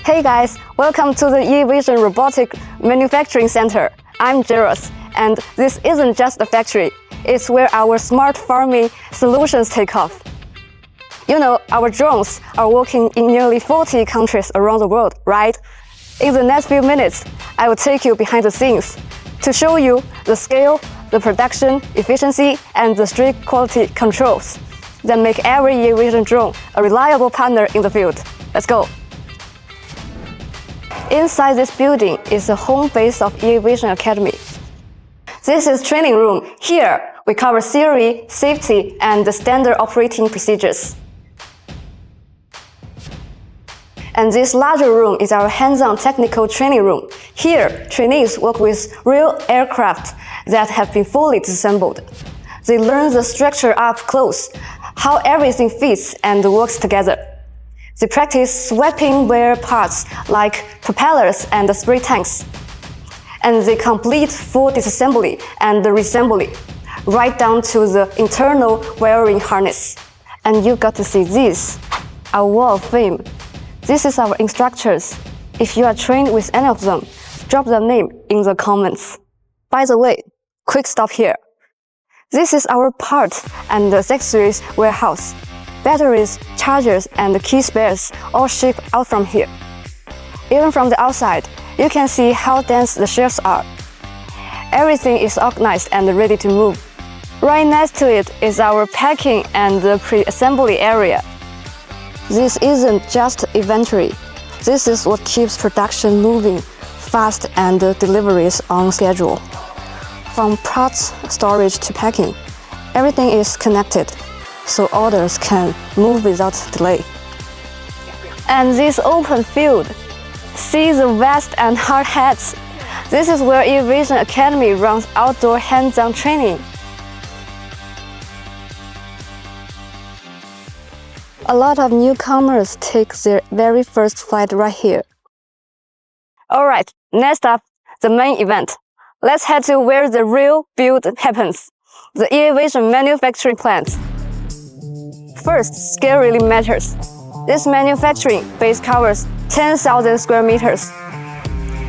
Hey guys, welcome to the EAvision Robotic Manufacturing Center. I'm Jaros, and this isn't just a factory, it's where our smart farming solutions take off. You know, our drones are working in nearly 40 countries around the world, right? In the next few minutes, I will take you behind the scenes to show you the scale, the production, efficiency, and the strict quality controls that make every EAvision drone a reliable partner in the field. Let's go! Inside this building is the home base of EAvision Academy. This is training room. Here, we cover theory, safety, and the standard operating procedures. And this larger room is our hands-on technical training room. Here, trainees work with real aircraft that have been fully disassembled. They learn the structure up close, how everything fits and works together. They practice swapping wear parts like propellers and spray tanks. And they complete full disassembly and reassembly, right down to the internal wiring harness. And you got to see this, our wall of fame. This is our instructors. If you are trained with any of them, drop their name in the comments. By the way, quick stop here. This is our parts and accessories warehouse. Batteries, chargers, and key spares all ship out from here. Even from the outside, you can see how dense the shelves are. Everything is organized and ready to move. Right next to it is our packing and the pre-assembly area. This isn't just inventory. This is what keeps production moving fast and deliveries on schedule. From parts storage to packing, everything is connected, so orders can move without delay. And this open field, see the vast and hard hats. This is where EAvision Academy runs outdoor hands-on training. A lot of newcomers take their very first flight right here. Alright, next up, the main event. Let's head to where the real build happens, the EAvision manufacturing plant. First, scale really matters. This manufacturing base covers 10,000 square meters.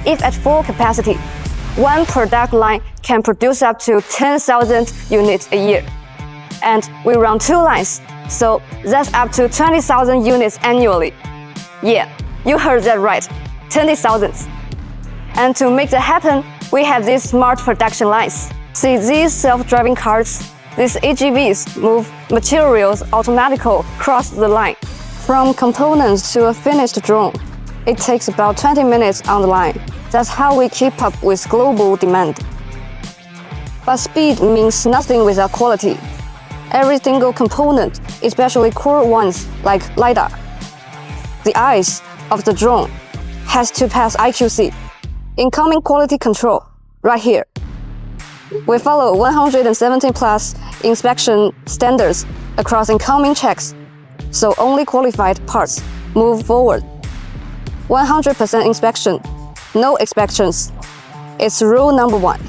If at full capacity, one product line can produce up to 10,000 units a year. And we run 2 lines, so that's up to 20,000 units annually. Yeah, you heard that right, 20,000. And to make that happen, we have these smart production lines. See these self-driving cars? These AGVs move materials automatically across the line. From components to a finished drone, it takes about 20 minutes on the line. That's how we keep up with global demand. But speed means nothing without quality. Every single component, especially core ones like LiDAR, the eyes of the drone, has to pass IQC, incoming quality control, right here. We follow 117 plus inspection standards across incoming checks, so only qualified parts move forward. 100% inspection, no inspections. It's rule number 1.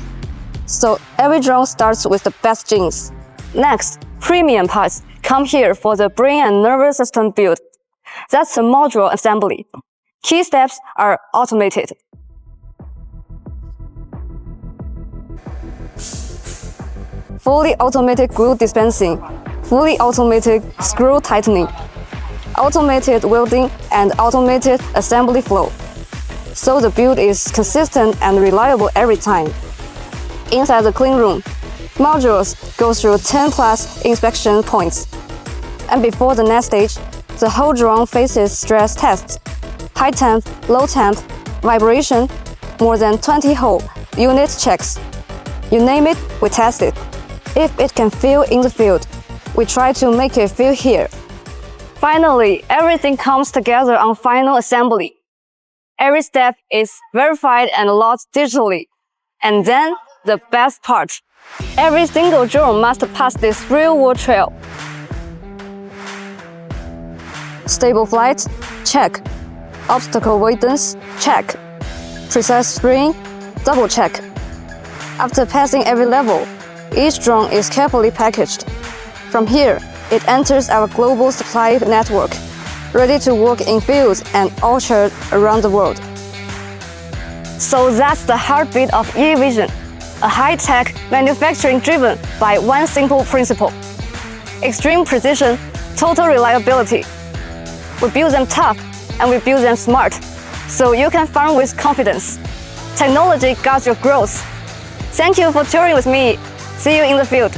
So every drone starts with the best genes. Next, premium parts come here for the brain and nervous system build. That's the module assembly. Key steps are automated. Fully automated glue dispensing, fully automated screw tightening, automated welding, and automated assembly flow. So the build is consistent and reliable every time. Inside the clean room, modules go through 10 plus inspection points. And before the next stage, the whole drone faces stress tests. High temp, low temp, vibration, more than 20 whole unit checks. You name it, we test it. If it can feel in the field, we try to make it feel here. Finally, everything comes together on final assembly. Every step is verified and logged digitally. And then, the best part. Every single drone must pass this real-world trial. Stable flight, check. Obstacle avoidance, check. Precise spraying, double check. After passing every level, each drone is carefully packaged. From here, it enters our global supply network, ready to work in fields and orchards around the world. So that's the heartbeat of EAvision, a high-tech manufacturing driven by one simple principle: extreme precision, total reliability. We build them tough and we build them smart, so you can farm with confidence. Technology guides your growth. Thank you for touring with me. See you in the field.